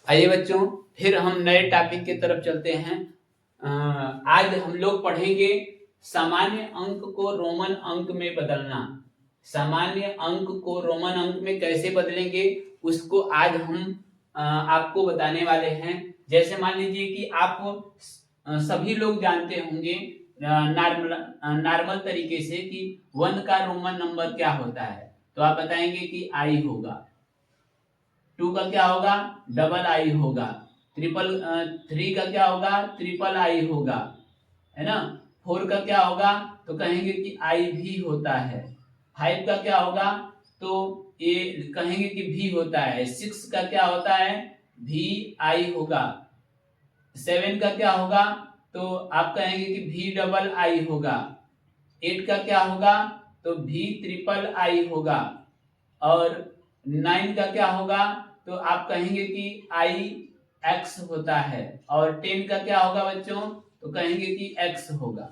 आइए बच्चों, फिर हम नए टॉपिक की तरफ चलते हैं। आज हम लोग पढ़ेंगे सामान्य अंक को रोमन अंक में बदलना। सामान्य अंक को रोमन अंक में कैसे बदलेंगे उसको आज हम आपको बताने वाले हैं। जैसे मान लीजिए कि आप सभी लोग जानते होंगे नॉर्मल तरीके से कि 1 का रोमन नंबर क्या होता है, तो आप बताएंगे कि आई होगा। 2 का क्या होगा, डबल आई होगा। 3 का क्या होगा, ट्रिपल आई होगा, है ना। 4 का क्या होगा, तो कहेंगे कि आई भी होता है। 5 का क्या होगा, तो ये कहेंगे कि भी होता है। 6 का क्या होता है, भी आई होगा। 7 का क्या होगा, तो आप कहेंगे कि भी डबल आई होगा। 8 का क्या होगा, तो भी ट्रिपल आई होगा। और 9 का क्या होगा, तो आप कहेंगे कि आई एक्स होता है। और 10 का क्या होगा बच्चों, तो कहेंगे कि एक्स होगा।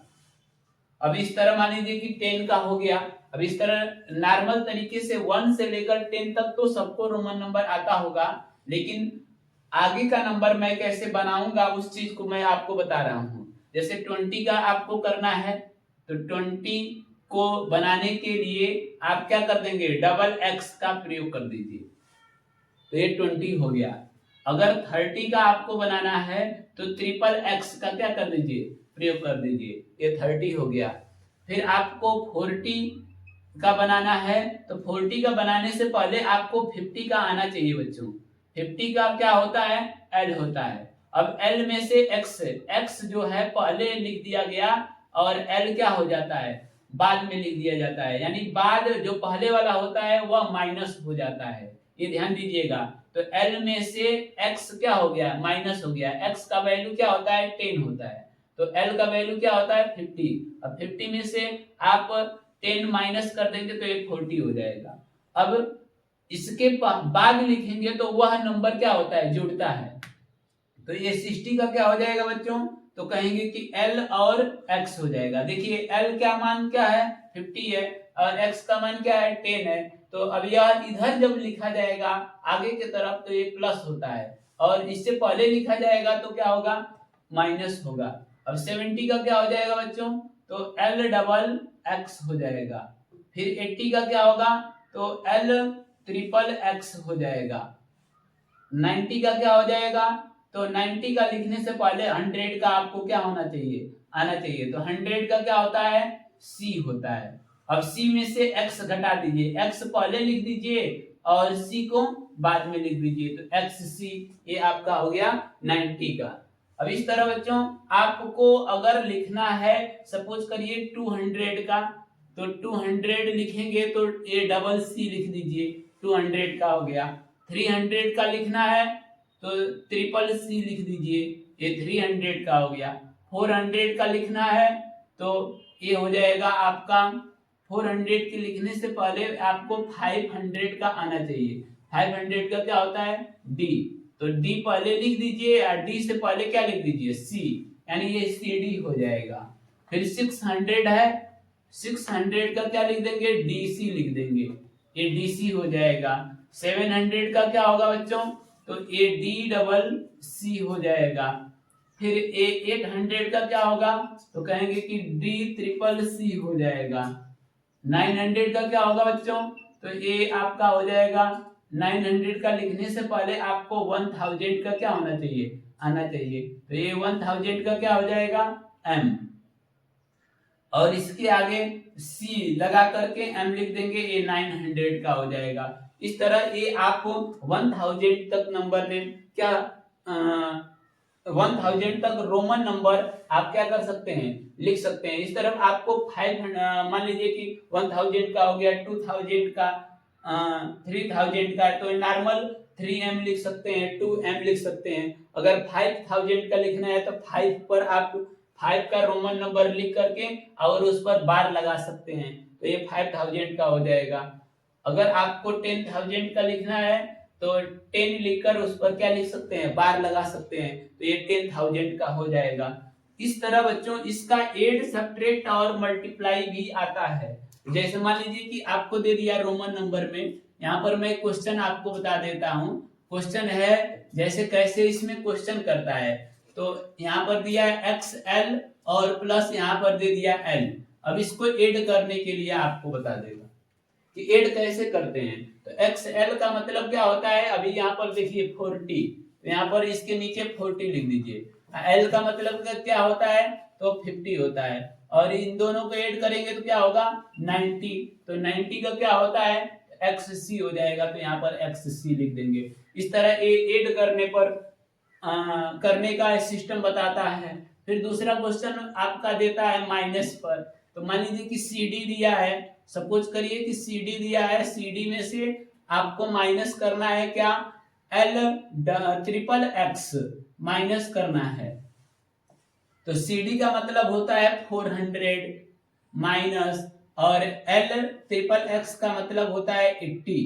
अब इस तरह मान लीजिए कि 10 का हो गया। अब इस तरह नॉर्मल तरीके से 1 से लेकर 10 तक तो सबको रोमन नंबर आता होगा, लेकिन आगे का नंबर मैं कैसे बनाऊंगा उस चीज को मैं आपको बता रहा हूं। जैसे 20 का आपको करना है, तो 20 को बनाने के लिए आप क्या कर देंगे, डबल एक्स का प्रयोग कर दीजिए, तो ये 20 हो गया। अगर 30 का आपको बनाना है तो ट्रिपल एक्स का क्या कर दीजिए, प्रयोग कर दीजिए, ये 30 हो गया। फिर आपको 40 का बनाना है, तो 40 का बनाने से पहले आपको 50 का आना चाहिए बच्चों। 50 का क्या होता है, एल होता है। अब एल में से एक्स जो है पहले लिख दिया गया और एल क्या हो जाता है, बाद में लिख दिया जाता है। यानी बाद जो पहले वाला होता है वह माइनस हो जाता है, ये ध्यान दीजिएगा। तो एल में से एक्स क्या हो गया, माइनस हो गया। एक्स का वैल्यू क्या होता है, 10 होता है, तो एल का वैल्यू क्या होता है, 50। अब 50 में से आप 10 माइनस कर देंगे तो ये 40 हो जाएगा। अब इसके बाद लिखेंगे तो वह नंबर क्या होता है, जुड़ता है। तो ये 60 का क्या हो जाएगा बच्चों, तो कहेंगे कि L और X हो जाएगा। देखिए L क्या मान क्या है, 50 है, और X का मान क्या है, 10 है। तो अब यह इधर जब लिखा जाएगा आगे की तरफ तो ये प्लस होता है, और इससे पहले लिखा जाएगा तो क्या होगा, माइनस होगा। अब 70 का क्या हो जाएगा बच्चों, तो L डबल X हो जाएगा। फिर 80 का क्या होगा, तो L ट्रिपल X हो जाएगा। 90 का क्या हो जाएगा, तो 90 का लिखने से पहले 100 का आपको क्या होना चाहिए, आना चाहिए। तो 100 का क्या होता है, C होता है। अब C में से X घटा दीजिए, X पहले लिख दीजिए और C को बाद में लिख दीजिए, तो XC ये आपका हो गया 90 का। अब इस तरह बच्चों आपको अगर लिखना है, सपोज करिए 200 का, तो 200 लिखेंगे तो ये डबल C लिख दीजिए, 200 का हो गया। 300 का लिखना है तो ट्रिपल सी लिख दीजिए, ये 300 का हो गया। 400 का लिखना है तो ये हो जाएगा आपका, 400 के लिखने से पहले आपको 500 का आना चाहिए। 500 का क्या होता है, डी, तो डी पहले लिख दीजिए और डी से पहले क्या लिख दीजिए, सी, यानी ये सी डी हो जाएगा। फिर 600 है, 600 का क्या लिख देंगे, डी सी लिख देंगे, ये डी सी हो जाएगा। 700 का क्या होगा बच्चों, तो ए डी डबल सी हो जाएगा। फिर ए 800 का क्या होगा, तो कहेंगे कि डी ट्रिपल सी हो जाएगा। 900 का क्या होगा बच्चों, तो ये आपका हो जाएगा, 900 का लिखने से पहले आपको 1000 का क्या होना चाहिए, आना चाहिए, तो ये 1000 का क्या हो जाएगा, एम, और इसके आगे सी लगा करके एम लिख देंगे, ये 900 का हो जाएगा। इस तरह ये आपको 1000 तक नंबर ने क्या 1000 तक रोमन नंबर आप क्या कर सकते हैं, लिख सकते हैं। इस तरफ आपको 500 मान लीजिए कि 1000 का हो गया, 2000 का, 3000 का, तो नॉर्मल 3m लिख सकते हैं, 2m लिख सकते हैं। अगर 5000 का लिखना है तो 5 पर आप 5 का रोमन नंबर लिख करके और उस पर बार लगा सकते हैं, तो ये 5000 का हो जाएगा। अगर आपको 10,000 का लिखना है तो 10 लिखकर उस पर क्या लिख सकते हैं, बार लगा सकते हैं, तो ये 10,000 का हो जाएगा। इस तरह बच्चों इसका एड, सब्ट्रैक्ट और मल्टीप्लाई भी आता है। जैसे मान लीजिए कि आपको दे दिया रोमन नंबर में, यहाँ पर मैं क्वेश्चन आपको बता देता हूँ। क्वेश्चन है, जैसे कैसे इसमें क्वेश्चन करता है, तो यहाँ पर दिया है XL और प्लस यहाँ पर दे दिया L। अब इसको ऐड करने के लिए आपको बता देगा कि ऐड कैसे करते हैं। तो XL का मतलब क्या होता है, अभी यहाँ पर देखिए 40, तो यहाँ पर इसके नीचे 40 लिख दीजिए। L का मतलब क्या होता है, तो 50 होता है, और इन दोनों को ऐड करेंगे तो क्या होगा 90, तो 90 का क्या होता है XC हो जाएगा, तो यहाँ पर XC लिख देंगे। इस तरह ऐड करने पर करने का सिस्टम बताता है। फिर दूसरा क्वेश्चन आपका देता है माइनस पर, तो मान लीजिए कि CD दिया है, सपोज करिए कि CD दिया है, CD में से आपको माइनस करना है क्या, L XXX माइनस करना है। तो CD का मतलब होता है 400 माइनस, और LXXX का मतलब होता है 80।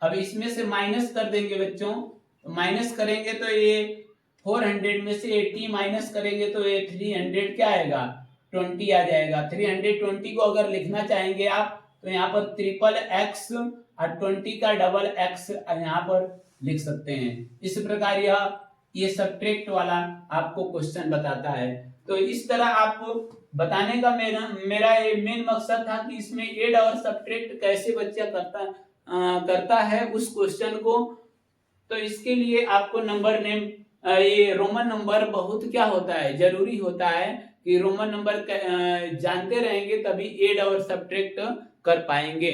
अब इसमें से माइनस कर देंगे बच्चों, तो माइनस करेंगे तो ये 400 में से 80 माइनस करेंगे तो ये 300 क्या आएगा 20 आ जाएगा। 320 को अगर लिखना चाहेंगे आप तो यहाँ पर XXX और 20 का डबल X यहाँ पर लिख सकते हैं। इस प्रकार ये सब्ट्रैक्ट वाला आपको क्वेश्चन बताता है। तो इस तरह आपको बताने का मेरा ये मेन मकसद था कि इसमें ऐड और सब्ट्रैक्ट कैसे बच्चा करता है उस क्वेश्चन को। तो इसके लिए आपको नंबर नेम ये रोमन नंबर बहुत क्या होता है, जरूरी होता है कि रोमन नंबर जानते रहेंगे तभी ऐड और सब्ट्रैक्ट कर पाएंगे।